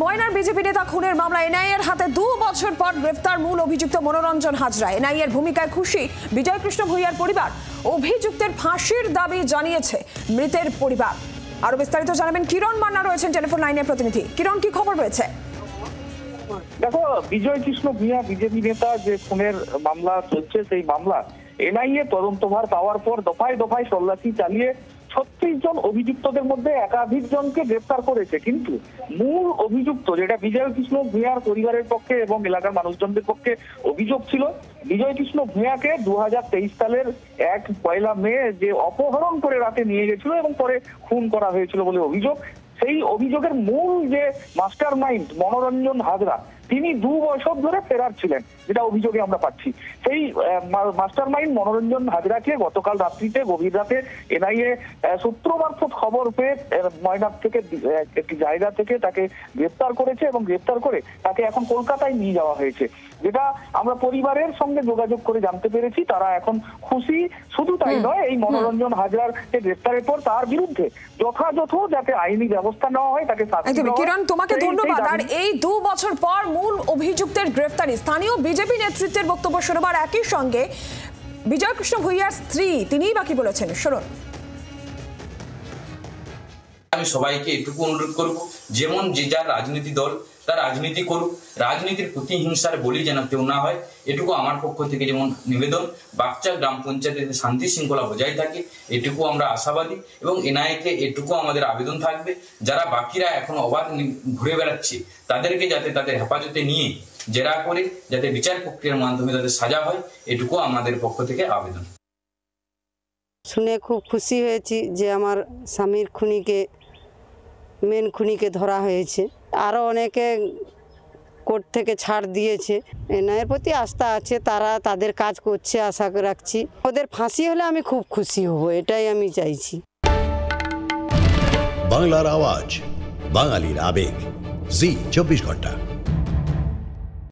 ময়নার বিজেপি নেতা খুনের মামলা এনআইএর হাতে 2 বছর পর গ্রেফতার মূল অভিযুক্ত মনোরঞ্জন হাজরা। এনআইএর ভূমিকায় খুশি বিজয়কৃষ্ণ ভূঁইয়ার পরিবার। অভিযুক্তের ফাঁসির দাবি জানিয়েছে মৃতের পরিবার। আরো বিস্তারিত জানাবেন কিরণ মান্না, রয়েছেন টেলিফোন লাইনের প্রতিনিধি। কিরণ, কি খবর রয়েছে? দেখো, বিজয়কৃষ্ণ ভূঁইয়া বিজেপি নেতা যে খুনের মামলা চলছে, সেই মামলা এনআইএ তদন্তভার পাওয়ার পর দফায় দফায় তল্লাশি চালিয়ে 36 জন অভিযুক্তদের মধ্যে একাধিক জনকে গ্রেফতার করেছে। কিন্তু মূল অভিযুক্ত যেটা বিজয়কৃষ্ণ ভূঁইয়ার পরিবারের পক্ষে এবং এলাকার মানুষজনদের পক্ষে অভিযোগ ছিল, বিজয়কৃষ্ণ ভূঁইয়াকে 2023 সালের 1 মে যে অপহরণ করে রাতে নিয়ে গেছিল এবং পরে খুন করা হয়েছিল বলে অভিযোগ, সেই অভিযোগের মূল যে মাস্টার মাইন্ড মনোরঞ্জন হাজরা, তিনি 2 বছর ধরে ফেরার ছিলেন, যেটা অভিযোগে আমরা পাচ্ছি। সেই মাস্টার মাইন্ড মনোরঞ্জন হাজরাকে গতকাল রাত্রিতে গভীর রাতে এনআইএ সূত্র মারফত খবর পেয়ে ময়নার থেকে একটি জায়গা থেকে তাকে গ্রেফতার করেছে এবং গ্রেফতার করে তাকে এখন কলকাতায় নিয়ে যাওয়া হয়েছে। যেটা আমরা পরিবারের সঙ্গে যোগাযোগ করে জানতে পেরেছি, তারা এখন খুশি। শুধু তাই নয়, এই মনোরঞ্জন হাজরার গ্রেফতারের পর তার বিরুদ্ধে যথাযথ যাতে আইনি ব্যবস্থা নেওয়া হয়, তাকে শাস্তি দেওয়া হয়। কিরণ, তোমাকে ধন্যবাদ। আর এই 2 বছর পর মূল অভিযুক্তের গ্রেফতারি, স্থানীয় বিজেপি নেতৃত্বের বক্তব্য শোনাবার একই সঙ্গে বিজয়কৃষ্ণ ভূঁইয়ার স্ত্রী তিনিই বাকি বলেছেন, শুনুন। আমি সবাইকে এটুকু অনুরোধ করব, যেমন যে যার রাজনীতি দল তার রাজনীতি করুক, রাজনীতির প্রতিহিংসার বলি যেন কেউ না হয়, এটুকু আমার পক্ষ থেকে যেমন নিবেদন। বাগচা গ্রাম পঞ্চায়েতের শান্তি শৃঙ্খলা বজায় থাকে, এটুকু আমরা আশাবাদী। এবং এনআইএকে এটুকু আমাদের আবেদন থাকবে, যারা বাকিরা এখন অবাধ ঘুরে বেড়াচ্ছে তাদেরকে যাতে তাদের হেফাজতে নিয়ে জেরা করে যাতে বিচার প্রক্রিয়ার মাধ্যমে তাদের সাজা হয়, এটুকু আমাদের পক্ষ থেকে আবেদন। শুনে খুব খুশি হয়েছি যে আমার স্বামীর মেন খুনিকে ধরা হয়েছে। আরও অনেকে কোর্ট থেকে ছাড় দিয়েছে। এনআইএর প্রতি আস্থা আছে, তারা তাদের কাজ করছে, আশা রাখছি ওদের ফাঁসি হলে আমি খুব খুশি হব, এটাই আমি চাইছি। বাংলার আওয়াজ, বাঙালির আবেগ, জি 24 ঘন্টা।